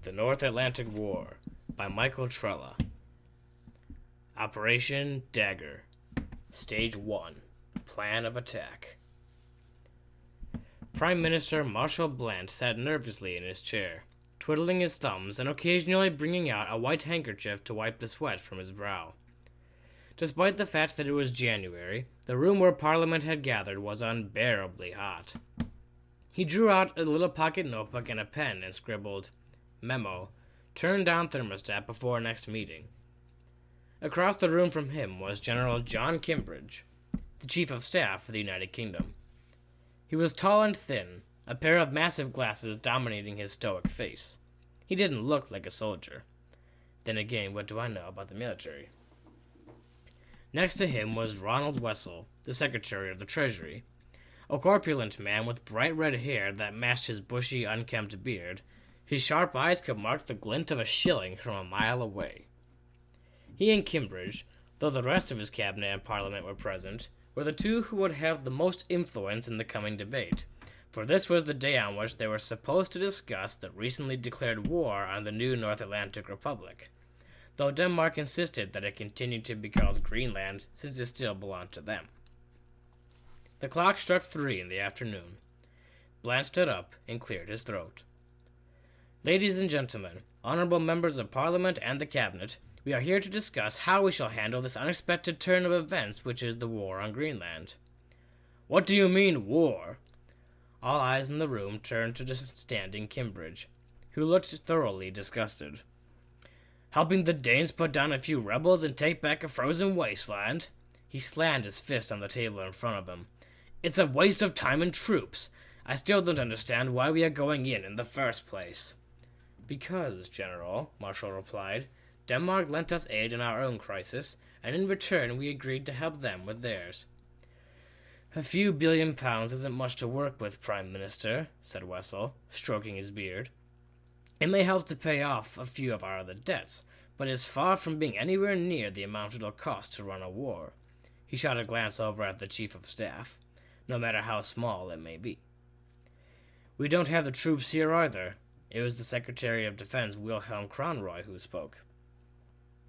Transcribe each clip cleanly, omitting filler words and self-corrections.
The North Atlantic War by Michael Trela. Operation Dagger. Stage 1. Plan of Attack. Prime Minister Marshall Bland sat nervously in his chair, twiddling his thumbs and occasionally bringing out a white handkerchief to wipe the sweat from his brow. Despite the fact that it was January, the room where Parliament had gathered was unbearably hot. He drew out a little pocket notebook and a pen and scribbled, "Memo. Turn down thermostat before next meeting." Across the room from him was General John Kimbridge, the Chief of Staff for the United Kingdom. He was tall and thin, a pair of massive glasses dominating his stoic face. He didn't look like a soldier. Then again, what do I know about the military? Next to him was Ronald Wessel, the Secretary of the Treasury, a corpulent man with bright red hair that matched his bushy, unkempt beard. His sharp eyes could mark the glint of a shilling from a mile away. He and Kimbridge, though the rest of his cabinet and parliament were present, were the two who would have the most influence in the coming debate, for this was the day on which they were supposed to discuss the recently declared war on the new North Atlantic Republic, though Denmark insisted that it continued to be called Greenland since it still belonged to them. The clock struck 3 in the afternoon. Bland stood up and cleared his throat. "Ladies and gentlemen, honorable members of Parliament and the Cabinet, we are here to discuss how we shall handle this unexpected turn of events which is the war on Greenland." "What do you mean, war?" All eyes in the room turned to the standing Kimbridge, who looked thoroughly disgusted. "Helping the Danes put down a few rebels and take back a frozen wasteland?" He slammed his fist on the table in front of him. "It's a waste of time and troops. I still don't understand why we are going in the first place." "Because, General," Marshall replied, "Denmark lent us aid in our own crisis, and in return we agreed to help them with theirs." "A few £1 billion isn't much to work with, Prime Minister," said Wessel, stroking his beard. "It may help to pay off a few of our other debts, but it's far from being anywhere near the amount it'll cost to run a war." He shot a glance over at the Chief of Staff, no matter how small it may be. "We don't have the troops here either." It was the Secretary of Defense Wilhelm Conroy who spoke.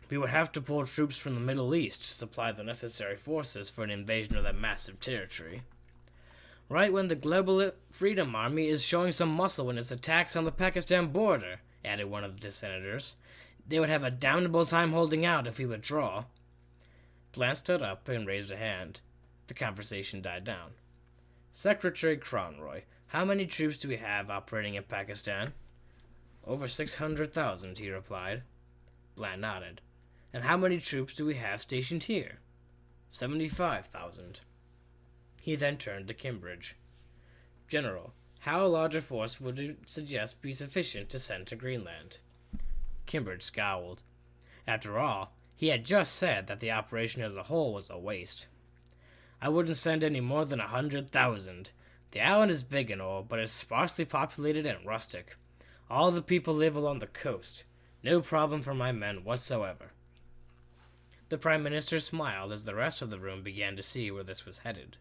"We would have to pull troops from the Middle East to supply the necessary forces for an invasion of that massive territory. Right when the Global Freedom Army is showing some muscle in its attacks on the Pakistan border," added one of the senators. "They would have a damnable time holding out if we withdraw." Bland stood up and raised a hand. The conversation died down. "Secretary Conroy, how many troops do we have operating in Pakistan?" "Over 600,000, he replied. Bland nodded. "And how many troops do we have stationed here?" 75,000. He then turned to Kimbridge. "General, how large a force would you suggest be sufficient to send to Greenland?" Kimbridge scowled. After all, he had just said that the operation as a whole was a waste. "I wouldn't send any more than 100,000. The island is big and all, but it's sparsely populated and rustic. All the people live along the coast. No problem for my men whatsoever." The Prime Minister smiled as the rest of the room began to see where this was headed.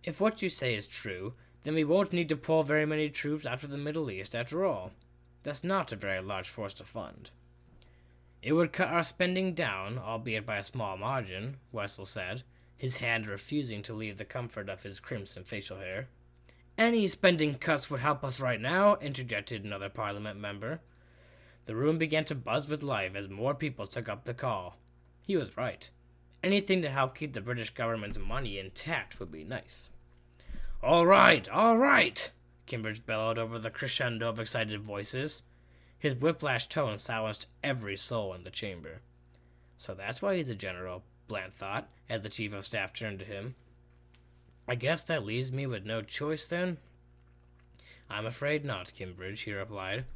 "If what you say is true, then we won't need to pull very many troops out of the Middle East after all. That's not a very large force to fund." "It would cut our spending down, albeit by a small margin," Wessel said, his hand refusing to leave the comfort of his crimson facial hair. "Any spending cuts would help us right now," interjected another Parliament member. The room began to buzz with life as more people took up the call. He was right. Anything to help keep the British government's money intact would be nice. All right, Kimbridge bellowed over the crescendo of excited voices. His whiplash tone silenced every soul in the chamber. "So that's why he's a general," Bland thought, as the Chief of Staff turned to him. "I guess that leaves me with no choice, then?" "I'm afraid not, Kimbridge," he replied,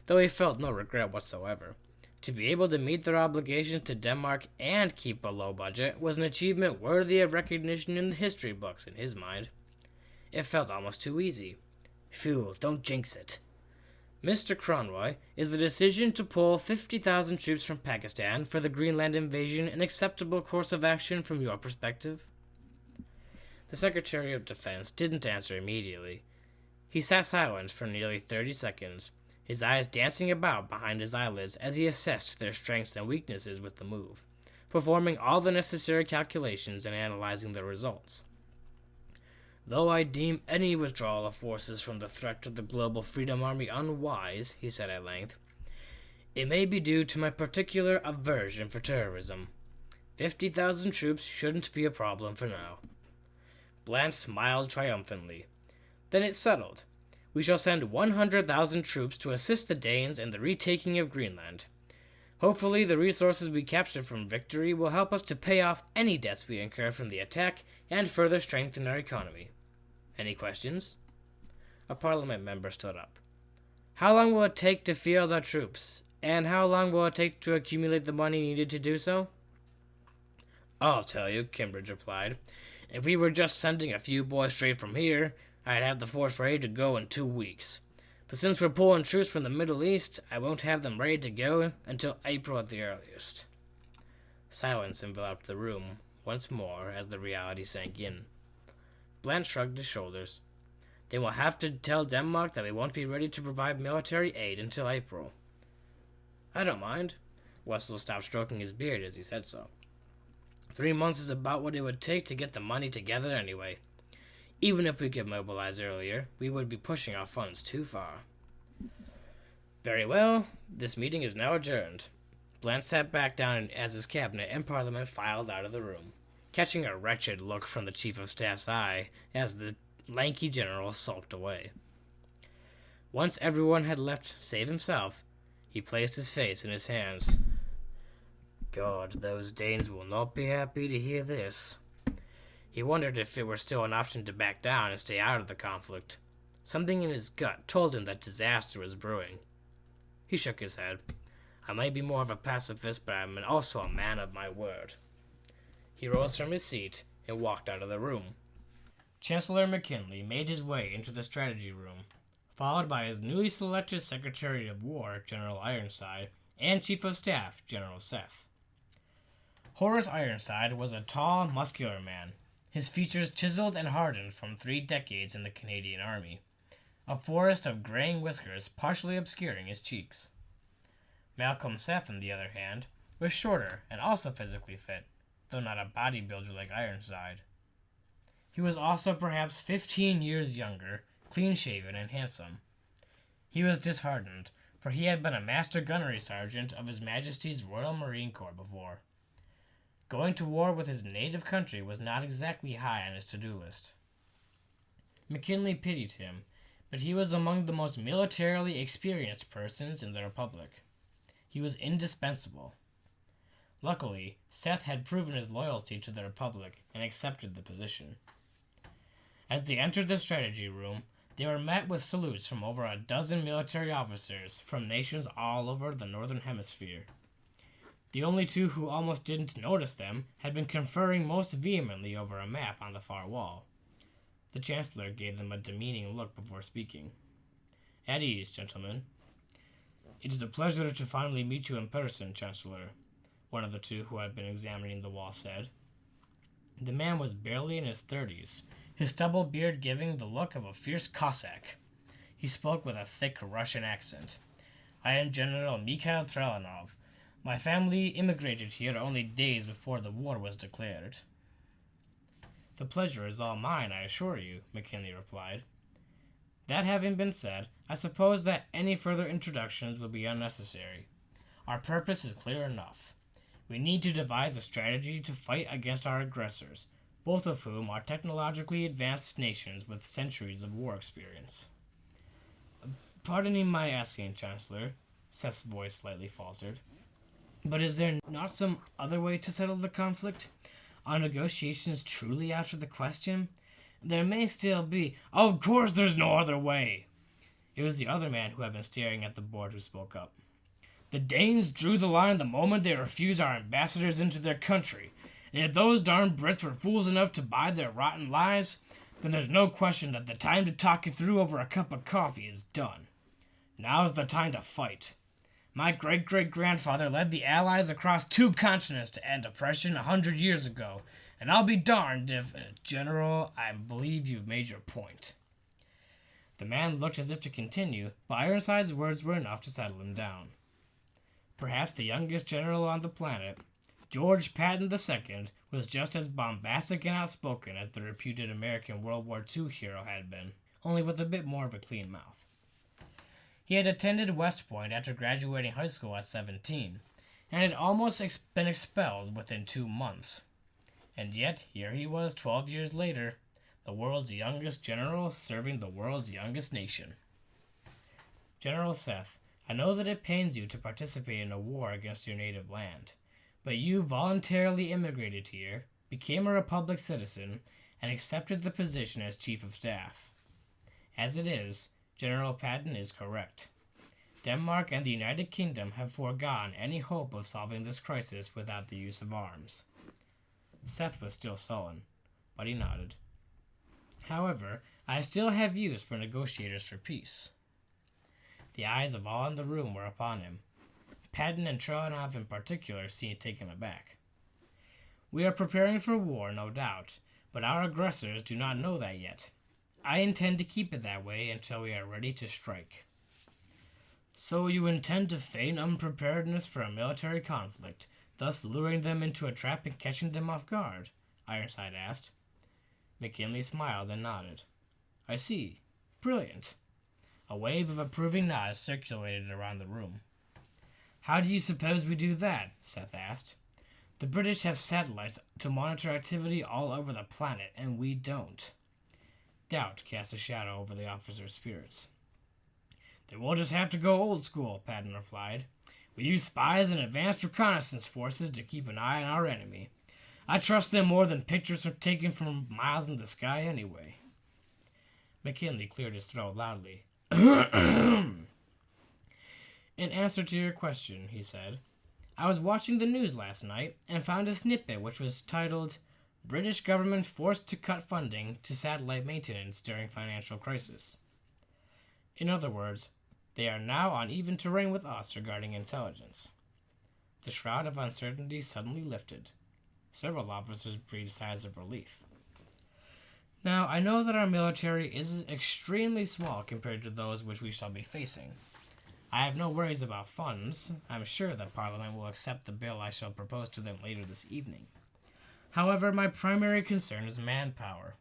though he felt no regret whatsoever. To be able to meet their obligations to Denmark and keep a low budget was an achievement worthy of recognition in the history books in his mind. It felt almost too easy. "Phew, don't jinx it." "Mr. Conroy, is the decision to pull 50,000 troops from Pakistan for the Greenland invasion an acceptable course of action from your perspective?" The Secretary of Defense didn't answer immediately. He sat silent for nearly 30 seconds, his eyes dancing about behind his eyelids as he assessed their strengths and weaknesses with the move, performing all the necessary calculations and analyzing the results. Though I deem any withdrawal of forces from the threat of the Global Freedom Army unwise, he said at length, it may be due to my particular aversion for terrorism. 50,000 troops shouldn't be a problem for now. Blant smiled triumphantly. Then it's settled. We shall send 100,000 troops to assist the Danes in the retaking of Greenland. Hopefully the resources we capture from victory will help us to pay off any debts we incur from the attack and further strengthen our economy. Any questions? A parliament member stood up. How long will it take to field our troops? And how long will it take to accumulate the money needed to do so? I'll tell you, Kimbridge replied. If we were just sending a few boys straight from here, I'd have the force ready to go in 2 weeks. But since we're pulling troops from the Middle East, I won't have them ready to go until April at the earliest. Silence enveloped the room once more as the reality sank in. Blant shrugged his shoulders. Then we'll have to tell Denmark that we won't be ready to provide military aid until April. I don't mind. Wessel stopped stroking his beard as he said so. 3 months is about what it would take to get the money together anyway. Even if we could mobilize earlier, we would be pushing our funds too far. Very well, this meeting is now adjourned. Blant sat back down as his cabinet and Parliament filed out of the room, catching a wretched look from the Chief of Staff's eye as the lanky general sulked away. Once everyone had left save himself, he placed his face in his hands. God, those Danes will not be happy to hear this. He wondered if it were still an option to back down and stay out of the conflict. Something in his gut told him that disaster was brewing. He shook his head. I might be more of a pacifist, but I'm also a man of my word. He rose from his seat and walked out of the room. Chancellor McKinley made his way into the strategy room, followed by his newly selected Secretary of War, General Ironside, and Chief of Staff, General Seth. Horace Ironside was a tall, muscular man, his features chiseled and hardened from 3 decades in the Canadian Army, a forest of graying whiskers partially obscuring his cheeks. Malcolm Seth, on the other hand, was shorter and also physically fit, though not a bodybuilder like Ironside. He was also perhaps 15 years younger, clean-shaven and handsome. He was disheartened, for he had been a master gunnery sergeant of His Majesty's Royal Marine Corps before. Going to war with his native country was not exactly high on his to-do list. McKinley pitied him, but he was among the most militarily experienced persons in the Republic. He was indispensable. Luckily, Seth had proven his loyalty to the Republic and accepted the position. As they entered the strategy room, they were met with salutes from over a dozen military officers from nations all over the Northern Hemisphere. The only 2 who almost didn't notice them had been conferring most vehemently over a map on the far wall. The Chancellor gave them a demeaning look before speaking. At ease, gentlemen. It is a pleasure to finally meet you in person, Chancellor, one of the 2 who had been examining the wall said. The man was barely in his 30s, his stubble beard giving the look of a fierce Cossack. He spoke with a thick Russian accent. I am General Mikhail Trelanov. My family immigrated here only days before the war was declared. The pleasure is all mine, I assure you, McKinley replied. That having been said, I suppose that any further introductions will be unnecessary. Our purpose is clear enough. We need to devise a strategy to fight against our aggressors, both of whom are technologically advanced nations with centuries of war experience. Pardon my asking, Chancellor, Seth's voice slightly faltered, but is there not some other way to settle the conflict? Are negotiations truly out of the question? There may still be. Of course there's no other way! It was the other man who had been staring at the board who spoke up. The Danes drew the line the moment they refused our ambassadors into their country, and if those darn Brits were fools enough to buy their rotten lies, then there's no question that the time to talk it through over a cup of coffee is done. Now's the time to fight. My great-great-grandfather led the Allies across 2 continents to end oppression 100 years ago, and I'll be darned if, General, I believe you've made your point. The man looked as if to continue, but Ironside's words were enough to settle him down. Perhaps the youngest general on the planet, George Patton II, was just as bombastic and outspoken as the reputed American World War II hero had been, only with a bit more of a clean mouth. He had attended West Point after graduating high school at 17, and had almost been expelled within 2 months. And yet, here he was 12 years later, the world's youngest general serving the world's youngest nation. General Seth, I know that it pains you to participate in a war against your native land, but you voluntarily immigrated here, became a Republic citizen, and accepted the position as Chief of Staff. As it is, General Patton is correct. Denmark and the United Kingdom have foregone any hope of solving this crisis without the use of arms. Seth was still sullen, but he nodded. However, I still have use for negotiators for peace. The eyes of all in the room were upon him. Patton and Trela in particular seemed taken aback. We are preparing for war, no doubt, but our aggressors do not know that yet. I intend to keep it that way until we are ready to strike. So you intend to feign unpreparedness for a military conflict, thus luring them into a trap and catching them off guard? Ironside asked. McKinley smiled and nodded. I see. Brilliant. A wave of approving nods circulated around the room. How do you suppose we do that? Seth asked. The British have satellites to monitor activity all over the planet, and we don't. Doubt cast a shadow over the officer's spirits. Then we'll just have to go old school, Patton replied. We use spies and advanced reconnaissance forces to keep an eye on our enemy. I trust them more than pictures taken from miles in the sky anyway. McKinley cleared his throat loudly. In answer to your question, he said, I was watching the news last night and found a snippet which was titled, British Government Forced to Cut Funding to Satellite Maintenance During Financial Crisis. In other words, they are now on even terrain with us regarding intelligence. The shroud of uncertainty suddenly lifted. Several officers breathed sighs of relief. Now, I know that our military is extremely small compared to those which we shall be facing. I have no worries about funds. I'm sure that Parliament will accept the bill I shall propose to them later this evening. However, my primary concern is manpower.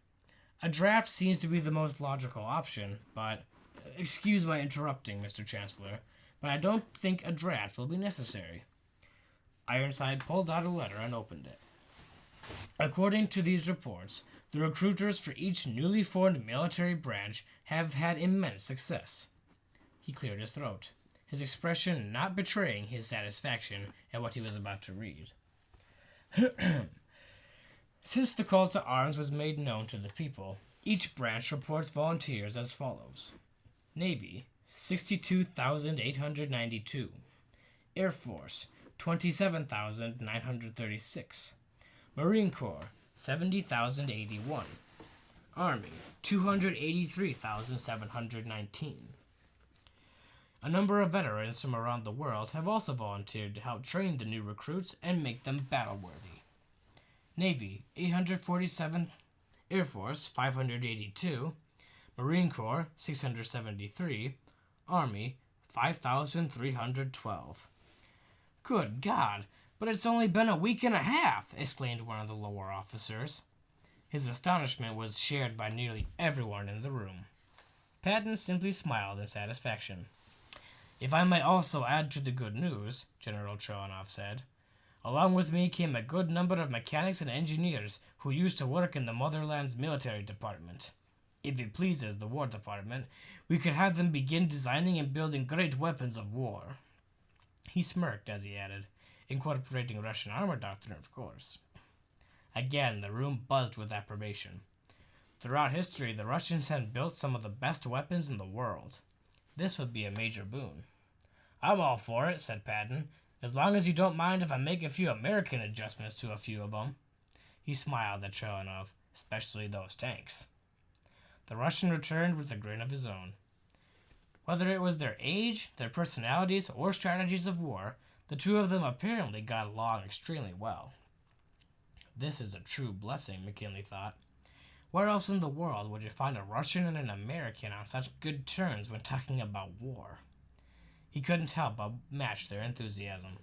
A draft seems to be the most logical option, but... Excuse my interrupting, Mr. Chancellor, but I don't think a draft will be necessary. Ironside pulled out a letter and opened it. According to these reports, the recruiters for each newly formed military branch have had immense success. He cleared his throat, his expression not betraying his satisfaction at what he was about to read. Since the call to arms was made known to the people, each branch reports volunteers as follows. Navy, 62,892. Air Force, 27,936. Marine Corps, 70,081. Army, 283,719. A number of veterans from around the world have also volunteered to help train the new recruits and make them battle-worthy. Navy, 847. Air Force, 582. Marine Corps, 673. Army, 5,312. Good God, but it's only been a week and a half, exclaimed one of the lower officers. His astonishment was shared by nearly everyone in the room. Patton simply smiled in satisfaction. If I may also add to the good news, General Trela said, along with me came a good number of mechanics and engineers who used to work in the motherland's military department. If it pleases the War Department, we could have them begin designing and building great weapons of war. He smirked as he added, incorporating Russian armor doctrine, of course. Again, the room buzzed with approbation. Throughout history, the Russians had built some of the best weapons in the world. This would be a major boon. I'm all for it, said Patton, as long as you don't mind if I make a few American adjustments to a few of them. He smiled at Trela, especially those tanks. The Russian returned with a grin of his own. Whether it was their age, their personalities, or strategies of war, the two of them apparently got along extremely well. This is a true blessing, McKinley thought. Where else in the world would you find a Russian and an American on such good terms when talking about war? He couldn't help but match their enthusiasm.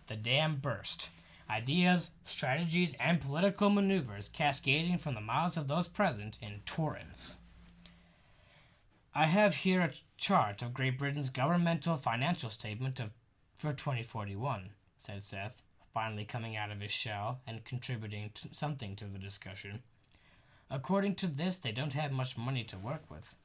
The dam burst. Ideas, strategies, and political maneuvers cascading from the mouths of those present in torrents. I have here a chart of Great Britain's governmental financial statement for 2041, said Seth, finally coming out of his shell and contributing something to the discussion. According to this, they don't have much money to work with,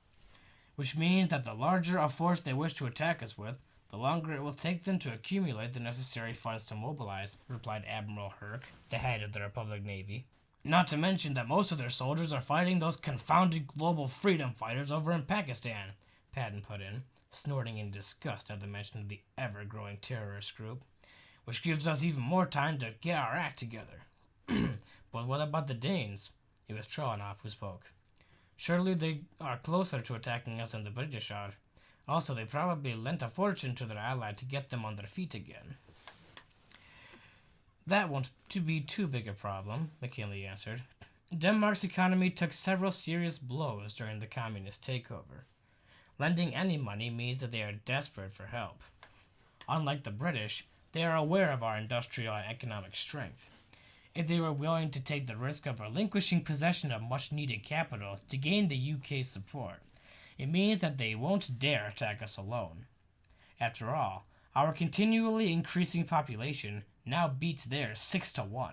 which means that the larger a force they wish to attack us with, the longer it will take them to accumulate the necessary funds to mobilize, replied Admiral Herc, the head of the Republic Navy. Not to mention that most of their soldiers are fighting those confounded global freedom fighters over in Pakistan, Patton put in, snorting in disgust at the mention of the ever-growing terrorist group, which gives us even more time to get our act together. But what about the Danes? It was Trela who spoke. Surely they are closer to attacking us than the British are. Also, they probably lent a fortune to their ally to get them on their feet again. That won't be too big a problem, McKinley answered. Denmark's economy took several serious blows during the communist takeover. Lending any money means that they are desperate for help. Unlike the British, they are aware of our industrial and economic strength. If they were willing to take the risk of relinquishing possession of much-needed capital to gain the UK's support, it means that they won't dare attack us alone. After all, our continually increasing population now beats theirs 6-1.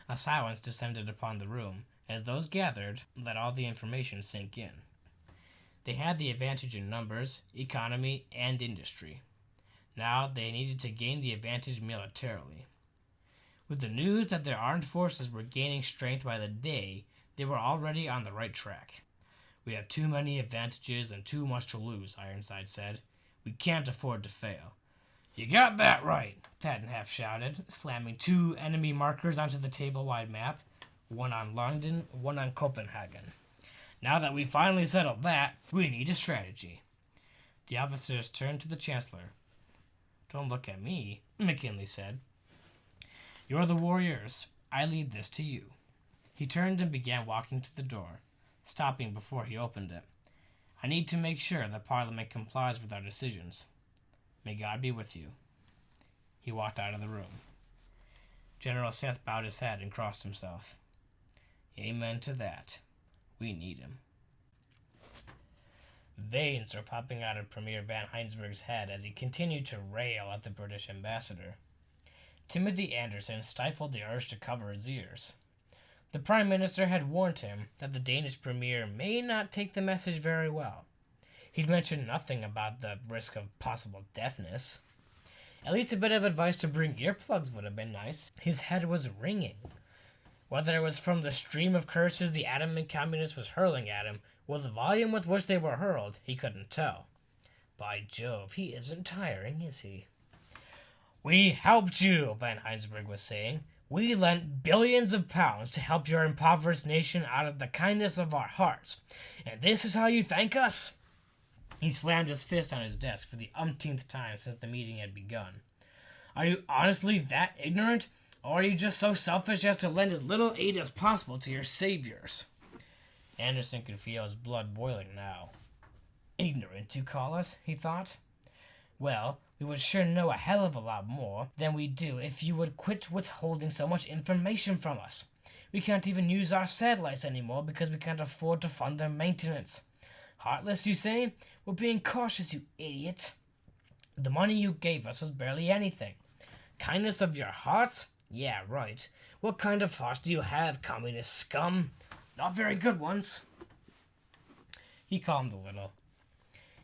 A silence descended upon the room as those gathered let all the information sink in. They had the advantage in numbers, economy, and industry. Now they needed to gain the advantage militarily. With the news that their armed forces were gaining strength by the day, they were already on the right track. We have too many advantages and too much to lose, Ironside said. We can't afford to fail. You got that right, Patton half shouted, slamming 2 enemy markers onto the table-wide map, one on London, one on Copenhagen. Now that we've finally settled that, we need a strategy. The officers turned to the Chancellor. Don't look at me, McKinley said. You're the warriors. I leave this to you. He turned and began walking to the door, stopping before he opened it. I need to make sure that Parliament complies with our decisions. May God be with you. He walked out of the room. General Seth bowed his head and crossed himself. Amen to that. We need him. Veins were popping out of Premier Van Heinsberg's head as he continued to rail at the British ambassador. Timothy Anderson stifled the urge to cover his ears. The Prime Minister had warned him that the Danish Premier may not take the message very well. He'd mentioned nothing about the risk of possible deafness. At least a bit of advice to bring earplugs would have been nice. His head was ringing. Whether it was from the stream of curses the adamant communist was hurling at him, or the volume with which they were hurled, he couldn't tell. By Jove, he isn't tiring, is he? We helped you, Van Heinsberg was saying. We lent billions of pounds to help your impoverished nation out of the kindness of our hearts. And this is how you thank us? He slammed his fist on his desk for the umpteenth time since the meeting had begun. Are you honestly that ignorant? Or are you just so selfish as to lend as little aid as possible to your saviors? Anderson could feel his blood boiling now. Ignorant, you call us? He thought. Well, we would sure know a hell of a lot more than we do if you would quit withholding so much information from us. We can't even use our satellites anymore because we can't afford to fund their maintenance. Heartless, you say? We're being cautious, you idiot. The money you gave us was barely anything. Kindness of your hearts? Yeah, right. What kind of hearts do you have, communist scum? Not very good ones. He calmed a little.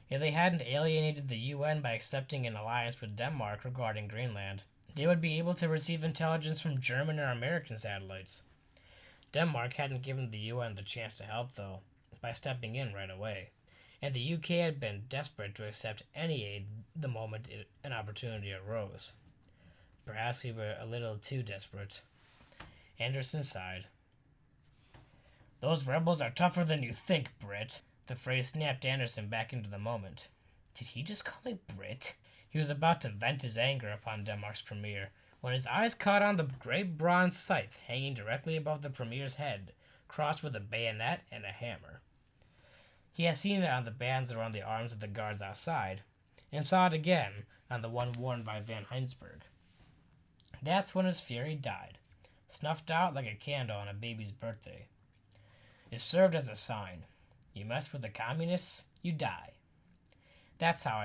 If they hadn't alienated the UN by accepting an alliance with Denmark regarding Greenland, they would be able to receive intelligence from German or American satellites. Denmark hadn't given the UN the chance to help, though, by stepping in right away, and the UK had been desperate to accept any aid the moment an opportunity arose. Perhaps we were a little too desperate. Anderson sighed. Those rebels are tougher than you think, Brit. The phrase snapped Anderson back into the moment. Did he just call me Brit? He was about to vent his anger upon Denmark's premier, when his eyes caught on the great bronze scythe hanging directly above the premier's head, crossed with a bayonet and a hammer. He had seen it on the bands around the arms of the guards outside, and saw it again on the one worn by Van Heinsberg. That's when his fury died, snuffed out like a candle on a baby's birthday. It served as a sign. You mess with the communists, you die. That's how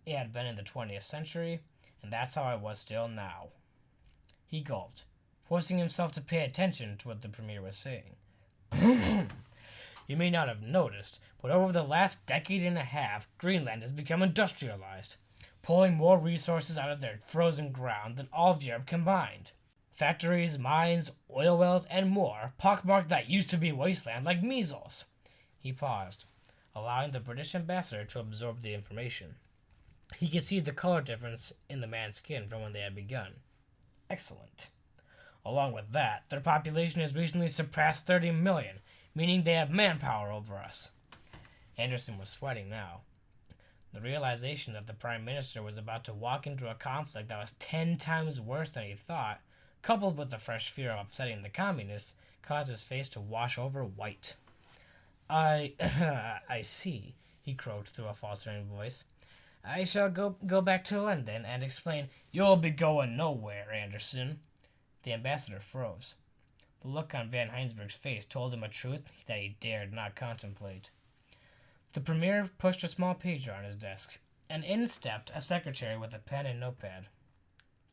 it had been in the 20th century, and that's how it was still now. He gulped, forcing himself to pay attention to what the Premier was saying. You may not have noticed, but over the last decade and a half, Greenland has become industrialized, pulling more resources out of their frozen ground than all of Europe combined. Factories, mines, oil wells, and more pockmarked that used to be wasteland like measles. He paused, allowing the British ambassador to absorb the information. He could see the color difference in the man's skin from when they had begun. Excellent. Along with that, their population has recently surpassed 30 million, meaning they have manpower over us. Anderson was sweating now. The realization that the Prime Minister was about to walk into a conflict that was 10 times worse than he thought, coupled with the fresh fear of upsetting the communists, caused his face to wash over white. I see, he croaked through a faltering voice. I shall go back to London and explain. You'll be going nowhere, Anderson. The ambassador froze. The look on Van Heinsberg's face told him a truth that he dared not contemplate. The Premier pushed a small pager on his desk, and in stepped a secretary with a pen and notepad.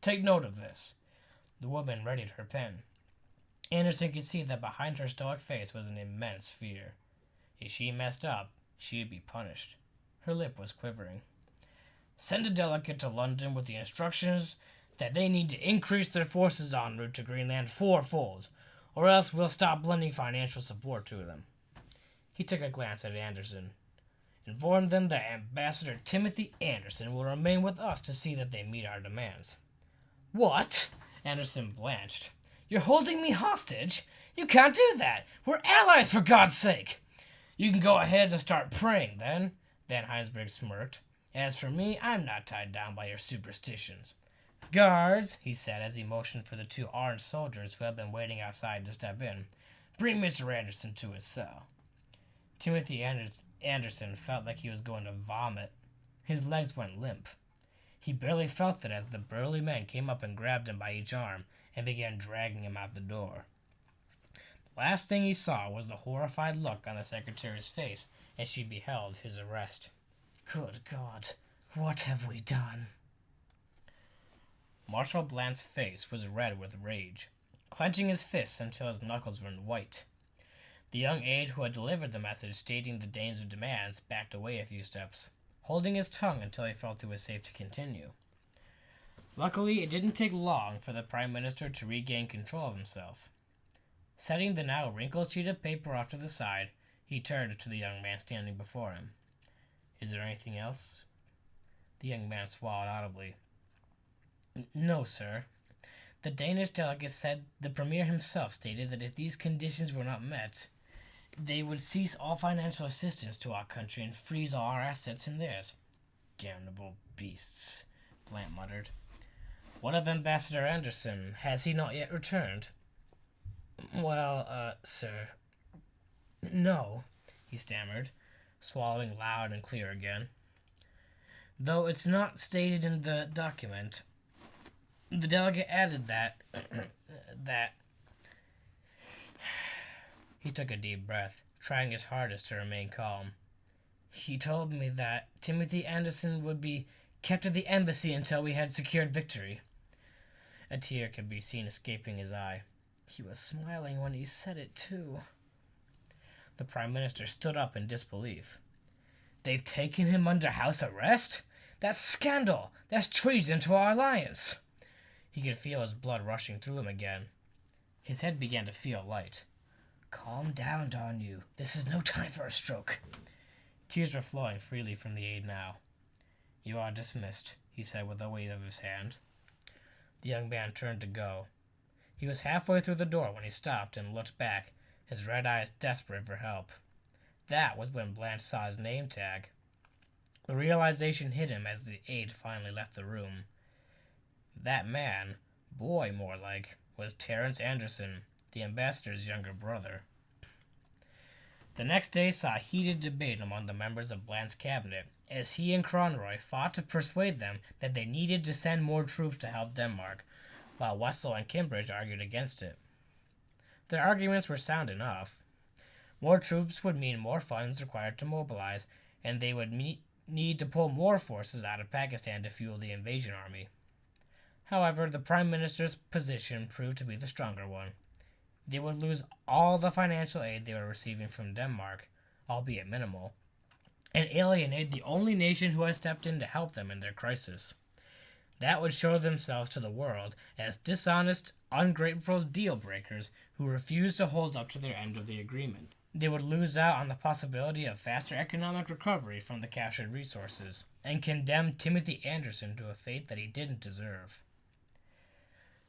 Take note of this. The woman readied her pen. Anderson could see that behind her stoic face was an immense fear. If she messed up, she'd be punished. Her lip was quivering. Send a delegate to London with the instructions that they need to increase their forces en route to Greenland fourfold, or else we'll stop lending financial support to them. He took a glance at Anderson. Inform them that Ambassador Timothy Anderson will remain with us to see that they meet our demands. What? Anderson blanched. You're holding me hostage? You can't do that. We're allies, for God's sake. You can go ahead and start praying, then, Van Heinsberg smirked. As for me, I'm not tied down by your superstitions. Guards, he said as he motioned for the two armed soldiers who had been waiting outside to step in, bring Mr. Anderson to his cell. Timothy Anderson felt like he was going to vomit. His legs went limp. He barely felt it as the burly men came up and grabbed him by each arm and began dragging him out the door. The last thing he saw was the horrified look on the secretary's face as she beheld his arrest. Good God, what have we done? Marshal Bland's face was red with rage, clenching his fists until his knuckles went white. The young aide who had delivered the message stating the Danes' demands backed away a few steps, holding his tongue until he felt it was safe to continue. Luckily, it didn't take long for the Prime Minister to regain control of himself. Setting the now wrinkled sheet of paper off to the side, he turned to the young man standing before him. Is there anything else? The young man swallowed audibly. No, sir. The Danish delegate said the Premier himself stated that if these conditions were not met, they would cease all financial assistance to our country and freeze all our assets and theirs. Damnable beasts, Blant muttered. What of Ambassador Anderson? Has he not yet returned? Well, sir, no, he stammered, swallowing loud and clear again. Though it's not stated in the document, the delegate added that... He took a deep breath, trying his hardest to remain calm. He told me that Timothy Anderson would be kept at the embassy until we had secured victory. A tear could be seen escaping his eye. He was smiling when he said it, too. The Prime Minister stood up in disbelief. They've taken him under house arrest? That's scandal! That's treason to our alliance! He could feel his blood rushing through him again. His head began to feel light. Calm down, darn you. This is no time for a stroke. Tears were flowing freely from the aide now. You are dismissed, he said with a wave of his hand. The young man turned to go. He was halfway through the door when he stopped and looked back, his red eyes desperate for help. That was when Blanche saw his name tag. The realization hit him as the aide finally left the room. That man, boy more like, was Terence Anderson, the ambassador's younger brother. The next day saw a heated debate among the members of Bland's cabinet, as he and Cronroy fought to persuade them that they needed to send more troops to help Denmark, while Wessel and Kimbridge argued against it. Their arguments were sound enough. More troops would mean more funds required to mobilize, and they would need to pull more forces out of Pakistan to fuel the invasion army. However, the Prime Minister's position proved to be the stronger one. They would lose all the financial aid they were receiving from Denmark, albeit minimal, and alienate the only nation who had stepped in to help them in their crisis. That would show themselves to the world as dishonest, ungrateful deal breakers who refused to hold up to their end of the agreement. They would lose out on the possibility of faster economic recovery from the captured resources, and condemn Timothy Anderson to a fate that he didn't deserve.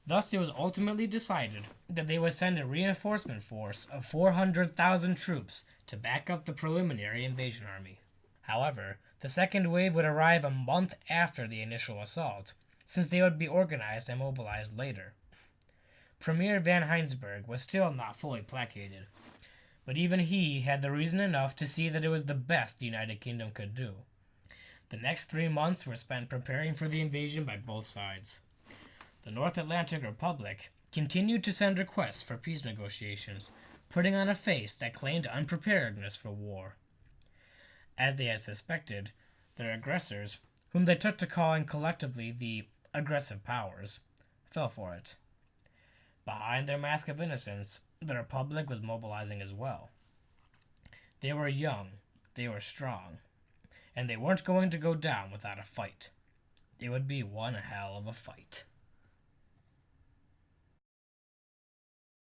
Thus, it was ultimately decided that they would send a reinforcement force of 400,000 troops to back up the preliminary invasion army. However, the second wave would arrive a month after the initial assault, since they would be organized and mobilized later. Premier van Heinsberg was still not fully placated, but even he had the reason enough to see that it was the best the United Kingdom could do. The next 3 months were spent preparing for the invasion by both sides. The North Atlantic Republic continued to send requests for peace negotiations, putting on a face that claimed unpreparedness for war. As they had suspected, their aggressors, whom they took to calling collectively the aggressive powers, fell for it. Behind their mask of innocence, the Republic was mobilizing as well. They were young, they were strong, and they weren't going to go down without a fight. It would be one hell of a fight.